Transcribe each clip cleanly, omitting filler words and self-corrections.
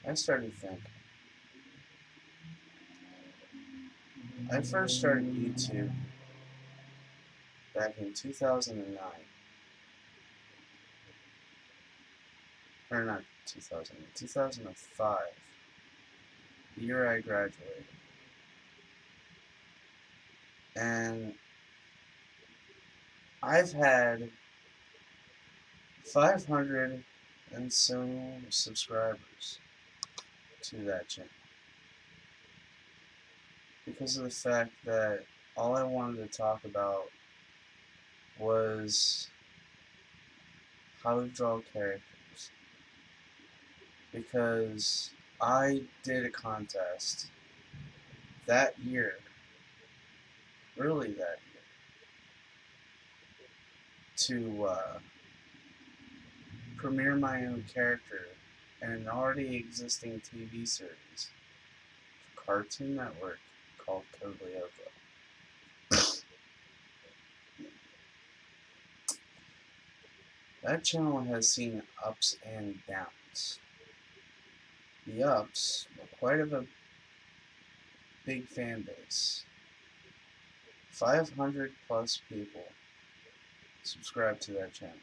I started thinking. I first started YouTube back in 2009. Or not 2000, 2005. The year I graduated. And I've had 500 and so subscribers to that channel. Because of the fact that all I wanted to talk about was how to draw characters. Because I did a contest that year, really that year, to premiere my own character in an already existing TV series for Cartoon Network called Code Lyoko. That channel has seen ups and downs. The ups were quite of a big fan base. 500 plus people subscribe to that channel.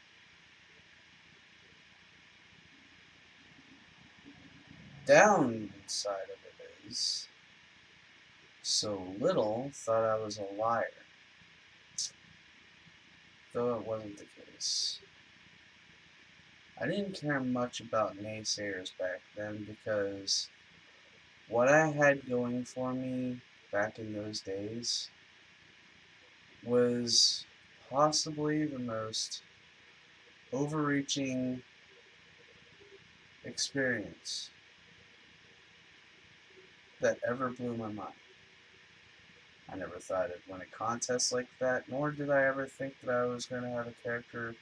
Downside of it is, so little thought I was a liar, though it wasn't the case. I didn't care much about naysayers back then because what I had going for me back in those days was possibly the most overreaching experience that ever blew my mind. I never thought I'd win a contest like that, nor did I ever think that I was going to have a character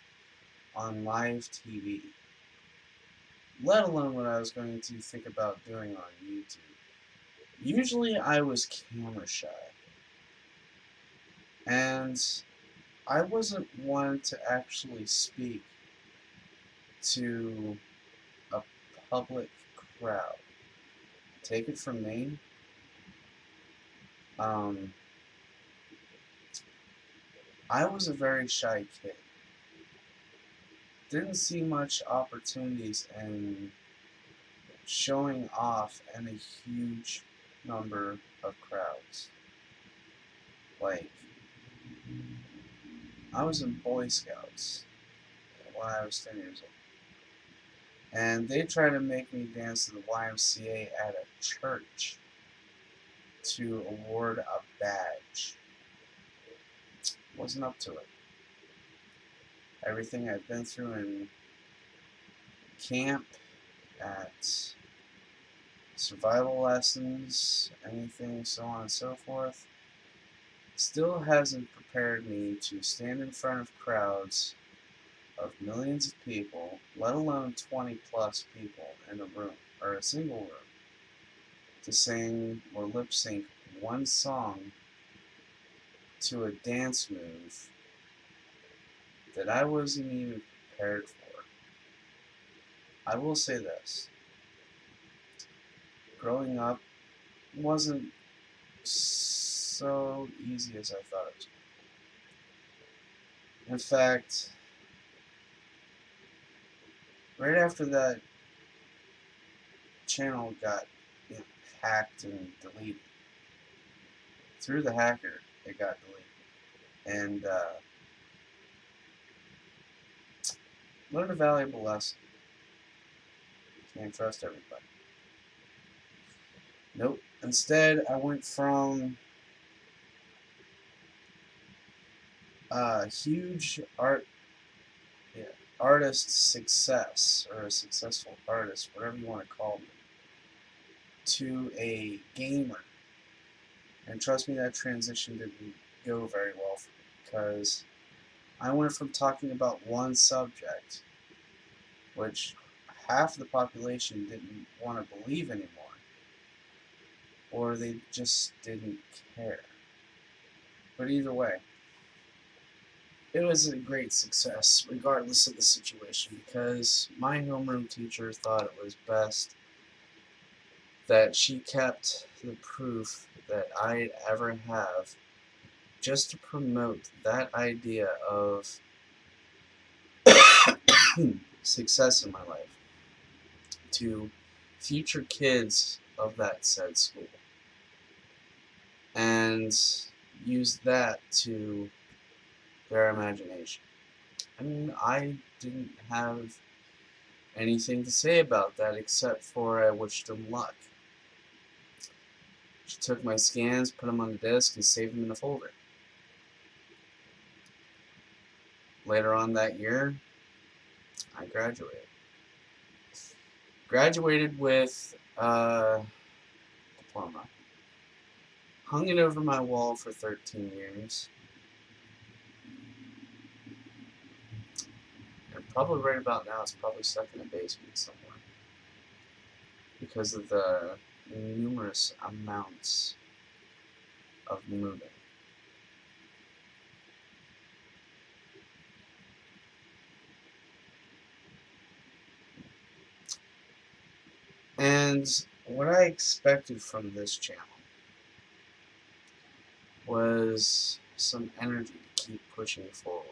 on live TV, let alone what I was going to think about doing on YouTube. Usually I was camera shy, and I wasn't one to actually speak to a public crowd. Take it from me, um, I was a very shy kid. Didn't see much opportunities in showing off in a huge number of crowds. Like, I was in Boy Scouts when I was 10 years old. And they tried to make me dance to the YMCA at a church to award a badge. Wasn't up to it. Everything I'd been through in camp, at survival lessons, anything, so on and so forth, still hasn't prepared me to stand in front of crowds of millions of people, let alone 20 plus people in a room, or a single room, to sing or lip sync one song to a dance move that I wasn't even prepared for. I will say this. Growing up wasn't so easy as I thought it was. In fact, right after that channel got hacked and deleted, through the hacker, it got deleted. And learned a valuable lesson. Can't trust everybody. Nope. Instead, I went from a huge artist success, or a successful artist, whatever you want to call me, to a gamer. And trust me, that transition didn't go very well for me, because I went from talking about one subject, which half the population didn't want to believe anymore, or they just didn't care. But either way, it was a great success, regardless of the situation, because my homeroom teacher thought it was best that she kept the proof that I'd ever have just to promote that idea of success in my life to future kids of that said school, and use that to their imagination. I mean, I didn't have anything to say about that except for I wished them luck. She took my scans, put them on the disk, and saved them in a folder. Later on that year, I graduated. Graduated with a diploma. Hung it over my wall for 13 years. And probably right about now, it's probably stuck in a basement somewhere because of the numerous amounts of moving. And what I expected from this channel was some energy to keep pushing forward.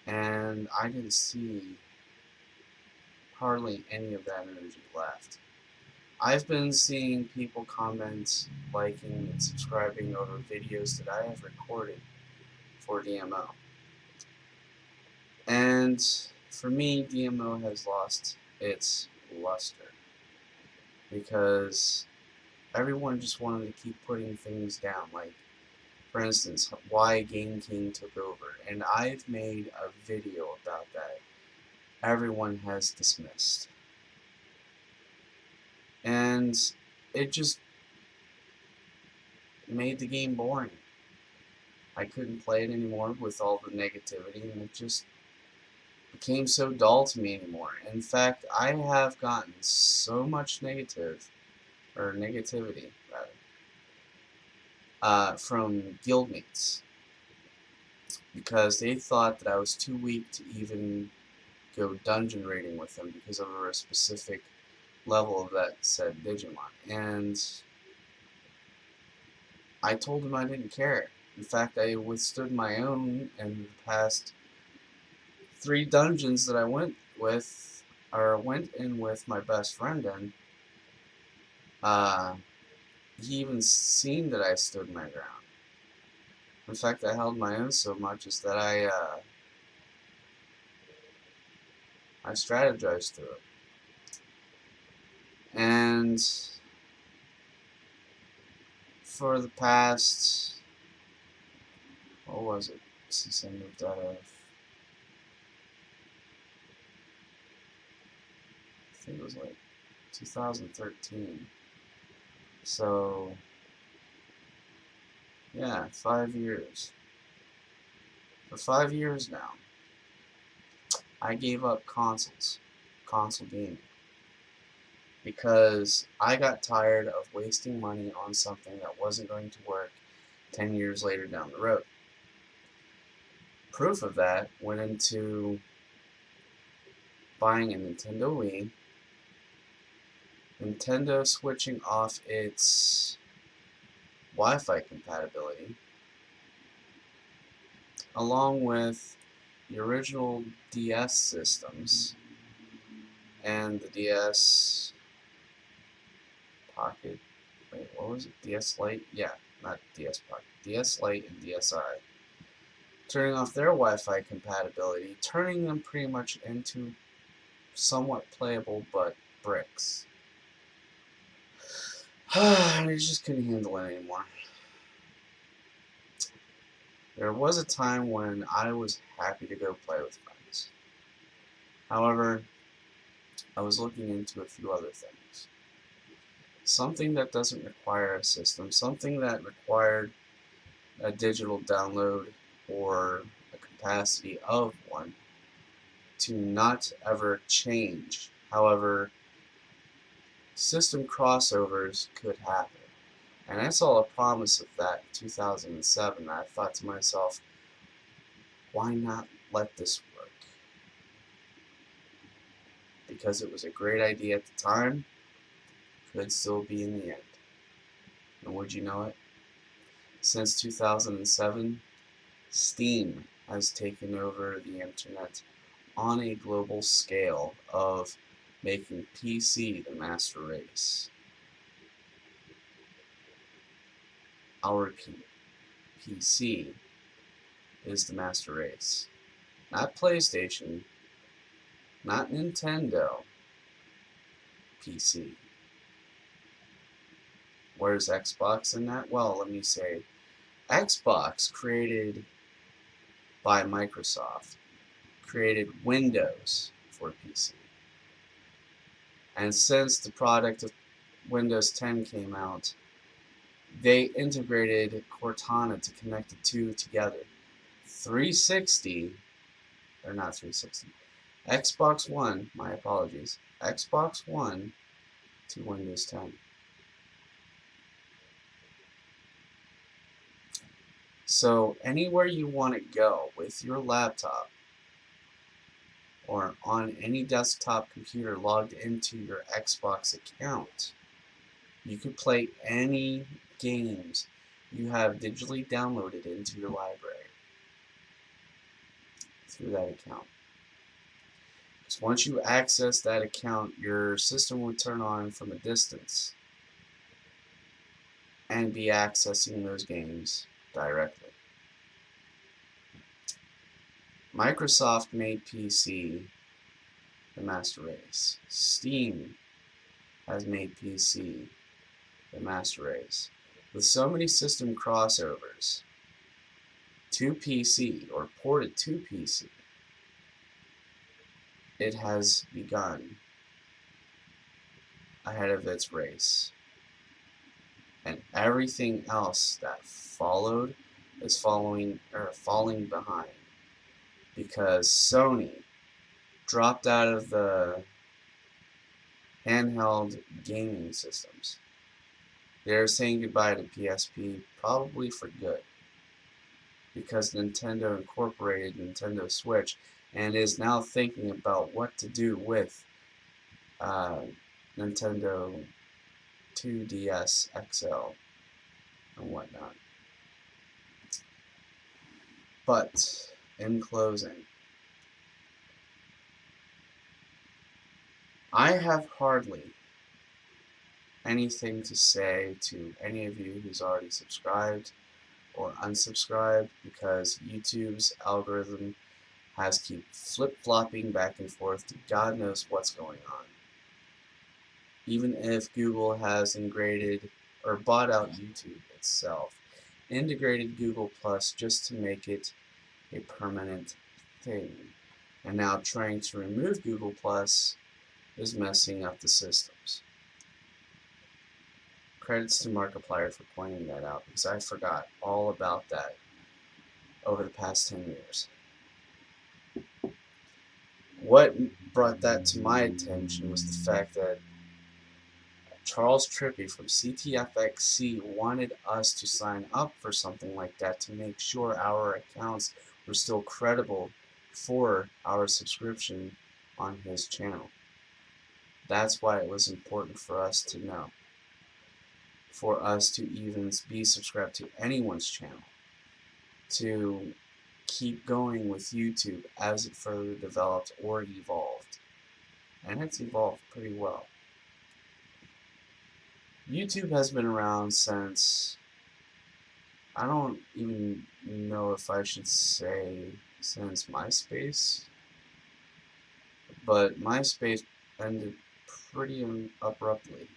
And I didn't see hardly any of that energy left. I've been seeing people comment, liking, and subscribing over videos that I have recorded for DMO. And for me, DMO has lost its luster because everyone just wanted to keep putting things down. Like, for instance, why Game King took over. And I've made a video about that. Everyone has dismissed. And it just made the game boring. I couldn't play it anymore with all the negativity, and it just became so dull to me anymore. In fact, I have gotten so much negativity, rather, from guildmates, because they thought that I was too weak to even go dungeon raiding with them because of a specific level of that said Digimon. And I told them I didn't care. In fact, I withstood my own in the past 3 dungeons that I went in with my best friend in. He even seen that I stood my ground. In fact, I held my own so much as that I strategized through it. And for the past, what was it, since I moved out of, I think it was like 2013. So, yeah, 5 years. For 5 years now, I gave up console gaming, because I got tired of wasting money on something that wasn't going to work 10 years later down the road. Proof of that went into buying a Nintendo Wii, Nintendo switching off its Wi-Fi compatibility, along with the original DS systems and the DS Pocket. Wait, what was it? DS Lite? Yeah, not DS Pocket. DS Lite and DSi. Turning off their Wi-Fi compatibility, turning them pretty much into somewhat playable but bricks. I just couldn't handle it anymore. There was a time when I was happy to go play with friends. However, I was looking into a few other things. Something that doesn't require a system, something that required a digital download or a capacity of one to not ever change. However, system crossovers could happen. And I saw a promise of that in 2007. I thought to myself, why not let this work? Because it was a great idea at the time. could still be in the end. And would you know it? Since 2007, Steam has taken over the internet on a global scale of making PC the master race. I'll repeat, PC is the master race. Not PlayStation, not Nintendo, PC. Where's Xbox in that? Well, let me say, Xbox, created by Microsoft, created Windows for PC. And since the product of Windows 10 came out, they integrated Cortana to connect the two together. 360, or not 360, Xbox One, my apologies, Xbox One to Windows 10. So anywhere you want to go with your laptop or on any desktop computer logged into your Xbox account, you could play any games you have digitally downloaded into your library through that account. So once you access that account, your system will turn on from a distance and be accessing those games directly. Microsoft made PC the master race. Steam has made PC the master race. With so many system crossovers to PC or ported to PC, it has begun ahead of its race. And everything else that followed is falling behind, because Sony dropped out of the handheld gaming systems. They're saying goodbye to PSP, probably for good, because Nintendo incorporated Nintendo Switch and is now thinking about what to do with Nintendo 2DS XL and whatnot. But in closing, I have hardly anything to say to any of you who's already subscribed or unsubscribed, because YouTube's algorithm has keep flip-flopping back and forth to God knows what's going on. Even if Google has integrated or bought out YouTube itself, integrated Google Plus just to make it a permanent thing, and now trying to remove Google Plus is messing up the systems. Credits to Markiplier for pointing that out, because I forgot all about that over the past 10 years. What brought that to my attention was the fact that Charles Trippy from CTFXC wanted us to sign up for something like that to make sure our accounts were still credible for our subscription on his channel. That's why it was important for us to know, for us to even be subscribed to anyone's channel, to keep going with YouTube as it further developed or evolved. And it's evolved pretty well. YouTube has been around since, I don't even know if I should say since MySpace, but MySpace ended pretty abruptly,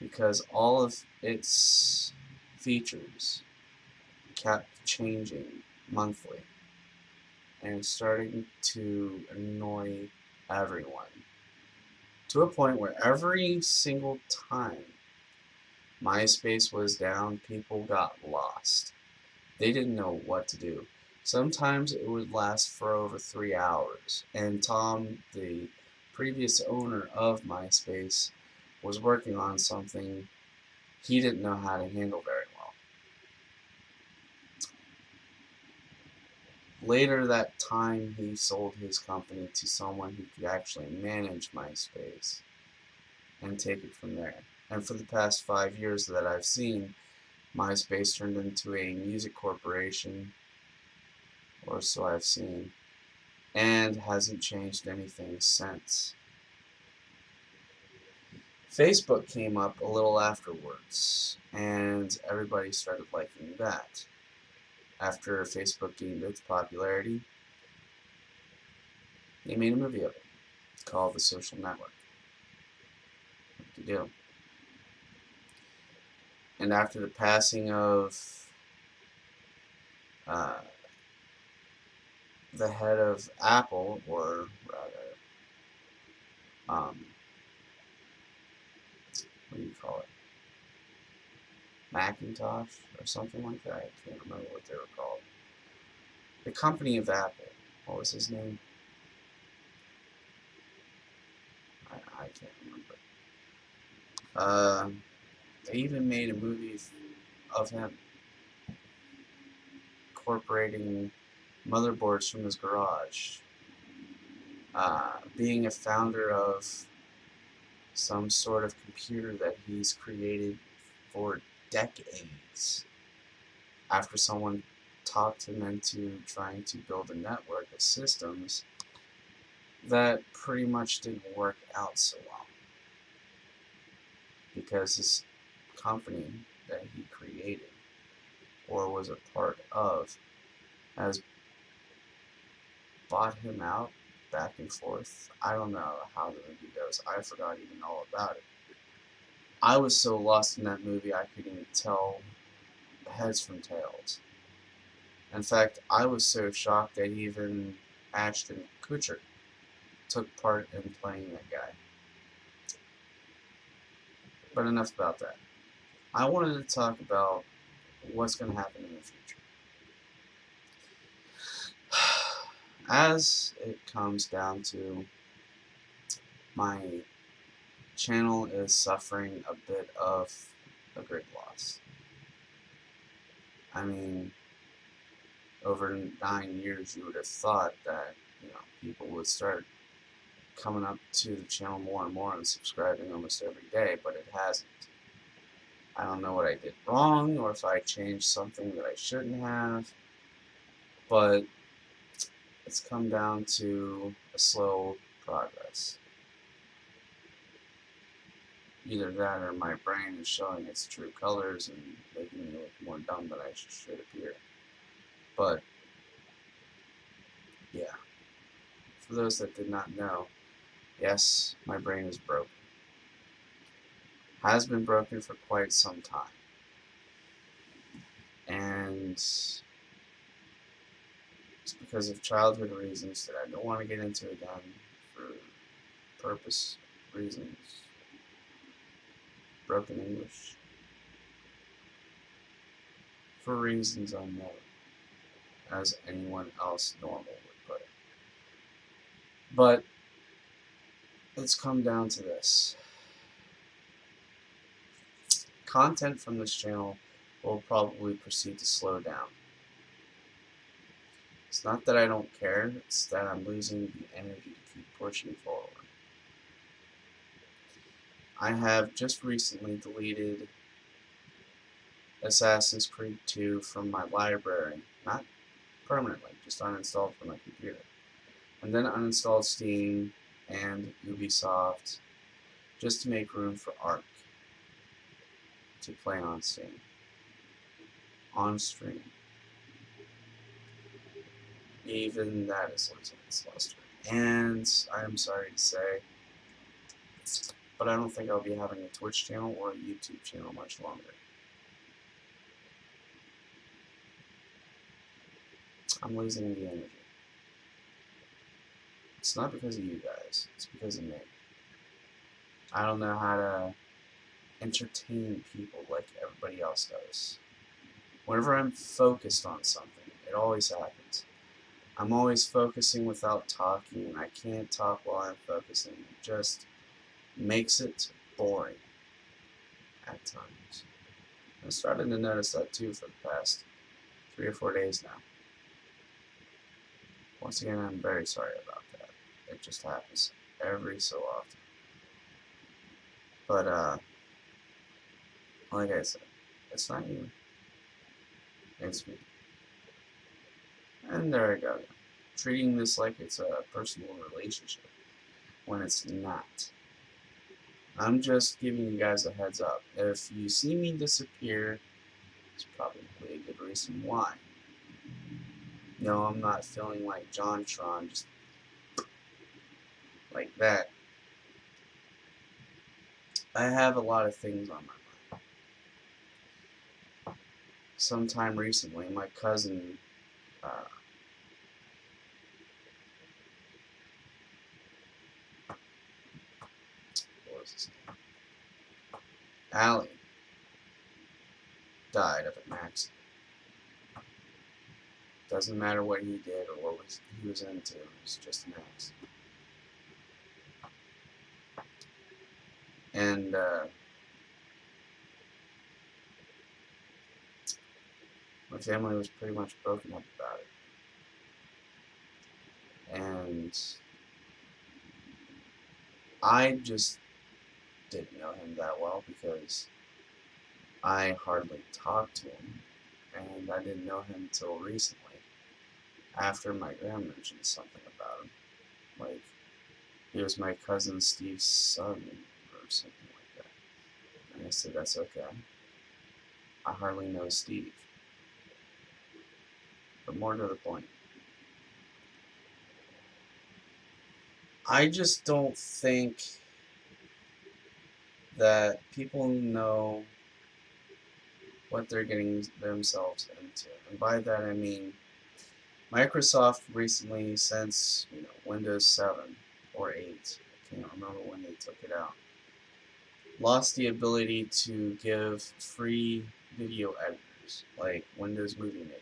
because all of its features kept changing monthly and starting to annoy everyone, to a point where every single time MySpace was down, people got lost. They didn't know what to do. Sometimes it would last for over 3 hours, and Tom, the previous owner of MySpace, was working on something he didn't know how to handle very well. Later that time, he sold his company to someone who could actually manage MySpace. and take it from there. And for the past 5 years that I've seen, MySpace turned into a music corporation, or so I've seen, and hasn't changed anything since. Facebook came up a little afterwards, and everybody started liking that. After Facebook gained its popularity, they made a movie of it called The Social Network. What to do? And after the passing of uh, the head of Apple, or rather, what do you call it? Macintosh or something like that. I can't remember what they were called. The company of Apple. What was his name? I can't remember. They even made a movie of him incorporating motherboards from his garage, being a founder of some sort of computer that he's created for decades after someone talked him into trying to build a network of systems that pretty much didn't work out so well because this company that he created or was a part of has bought him out back and forth. I don't know how the movie goes. I forgot even all about it. I was so lost in that movie I couldn't even tell heads from tails. In fact, I was so shocked that even Ashton Kutcher took part in playing that guy. But enough about that. I wanted to talk about what's going to happen in the future. As it comes down to, my channel is suffering a bit of a great loss. I mean, over 9 years, you would have thought that people would start coming up to the channel more and more and subscribing almost every day, but it hasn't. I don't know what I did wrong or if I changed something that I shouldn't have, but it's come down to a slow progress. Either that or my brain is showing its true colors and making me look more dumb than I should appear. But, yeah. For those that did not know, yes, my brain is broken. Has been broken for quite some time. And it's because of childhood reasons that I don't want to get into again, for purpose reasons. Broken English. For reasons unknown, as anyone else normal would put it. But it's come down to this. Content from this channel will probably proceed to slow down. It's not that I don't care, it's that I'm losing the energy to keep pushing forward. I have just recently deleted Assassin's Creed 2 from my library. Not permanently, just uninstalled from my computer. And then uninstalled Steam and Ubisoft just to make room for Ark to play on Steam. On stream. Even that is losing its luster. And I am sorry to say, but I don't think I'll be having a Twitch channel or a YouTube channel much longer. I'm losing the energy. It's not because of you guys, it's because of me. I don't know how to entertain people like everybody else does. Whenever I'm focused on something, it always happens. I'm always focusing without talking, and I can't talk while I'm focusing. It just makes it boring at times. I'm starting to notice that too for the past 3 or 4 days now. Once again, I'm very sorry about that. It just happens every so often. But like I said, it's not you, it's me. And there I go, treating this like it's a personal relationship when it's not. I'm just giving you guys a heads up. If you see me disappear, it's probably a good reason why. No, I'm not feeling like John Tron, just like that. I have a lot of things on my mind. Sometime recently, my cousin, uh, what was his name? Allie, died of an accident. Doesn't matter what he did or what he was into, it was just an accident. And my family was pretty much broken up about it. And I just didn't know him that well because I hardly talked to him, and I didn't know him until recently, after my grandma mentioned something about him. Like, he was my cousin Steve's son, or something like that. And I said, that's okay. I hardly know Steve. But more to the point, I just don't think that people know what they're getting themselves into. And by that I mean Microsoft recently, since Windows 7 or 8, I can't remember when they took it out, lost the ability to give free video editors like Windows Movie Maker.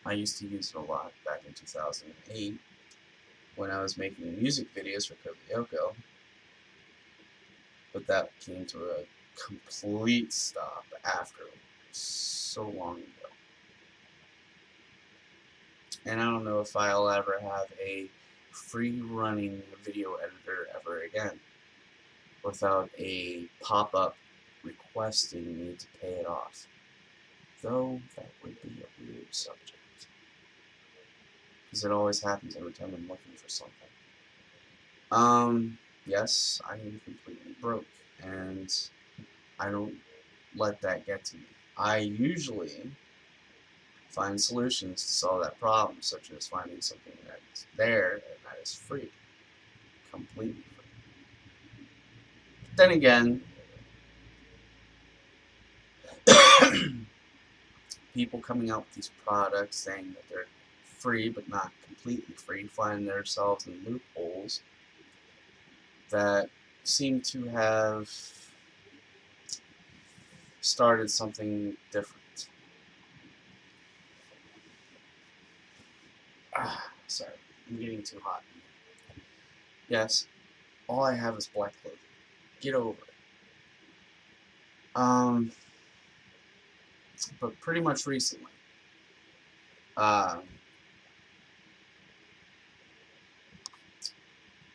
I used to use it a lot back in 2008 when I was making music videos for Yoko, but that came to a complete stop after so long ago. And I don't know if I'll ever have a free running video editor ever again without a pop-up requesting me to pay it off. Though that would be a weird subject. Because it always happens every time I'm looking for something. Yes, I am completely broke, and I don't let that get to me. I usually find solutions to solve that problem, such as finding something that is there and that is free. Completely free. But then again, people coming out with these products saying that they're free but not completely free find themselves in loopholes that seem to have started something different. Sorry, I'm getting too hot. Yes, all I have is black clothing. Get over it. But pretty much recently, uh,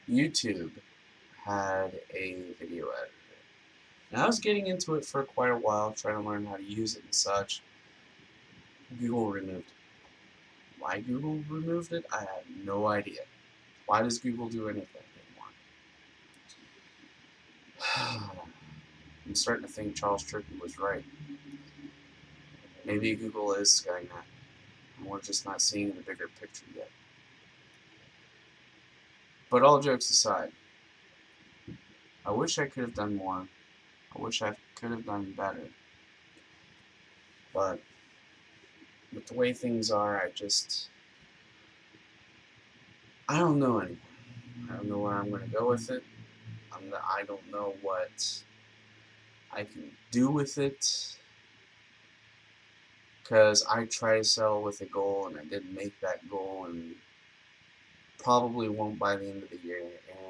YouTube had a video editor. And I was getting into it for quite a while, trying to learn how to use it and such. Google removed it. Why Google removed it, I have no idea. Why does Google do anything anymore? I'm starting to think Charles Trippy was right. Maybe Google is Skynet, and we're just not seeing the bigger picture yet. But all jokes aside, I wish I could have done more. I wish I could have done better. But with the way things are, I don't know anymore. I don't know where I'm going to go with it. I don't know what I can do with it. Because I try to settle with a goal and I didn't make that goal and probably won't by the end of the year.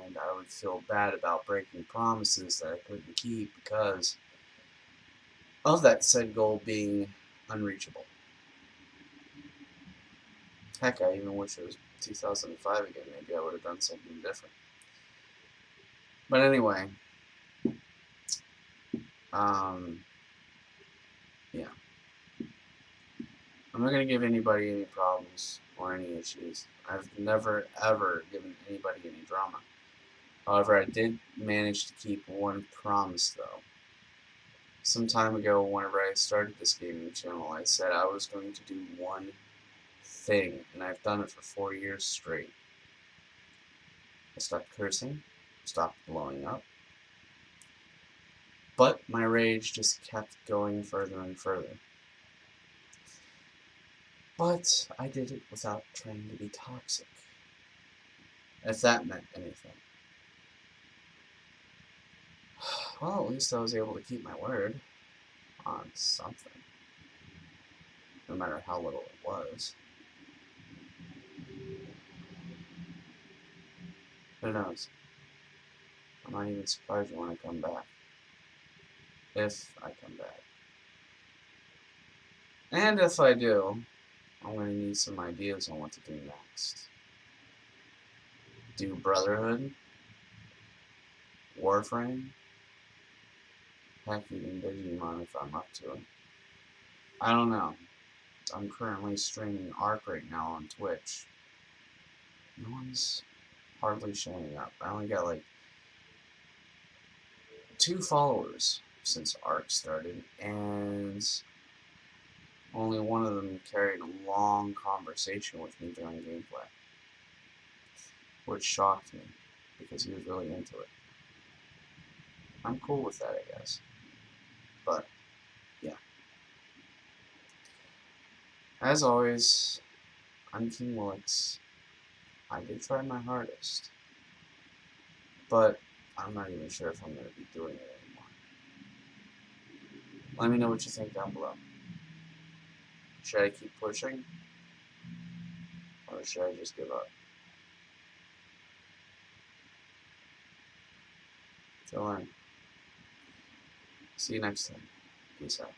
And I would feel bad about breaking promises that I couldn't keep because of that said goal being unreachable. Heck, I even wish it was 2005 again. Maybe I would have done something different. But anyway, yeah. I'm not going to give anybody any problems or any issues. I've never, ever given anybody any drama. However, I did manage to keep one promise, though. Some time ago, whenever I started this gaming channel, I said I was going to do one thing, and I've done it for 4 years straight. I stopped cursing, stopped blowing up, but my rage just kept going further and further. But I did it without trying to be toxic, if that meant anything. Well, at least I was able to keep my word on something, no matter how little it was. Who knows? I might even surprise you when I come back. If I come back. And if I do, I'm going to need some ideas on what to do next. Do Brotherhood? Warframe? Heck, even Digimon if I'm up to it. I don't know. I'm currently streaming Arc right now on Twitch. No one's hardly showing up. I only got like 2 followers since Arc started, and only one of them carried a long conversation with me during gameplay, which shocked me because he was really into it. I'm cool with that, I guess. But, yeah. As always, I'm King Willix. I did try my hardest, but I'm not even sure if I'm going to be doing it anymore. Let me know what you think down below. Should I keep pushing? Or should I just give up? Till then. See you next time. Peace out.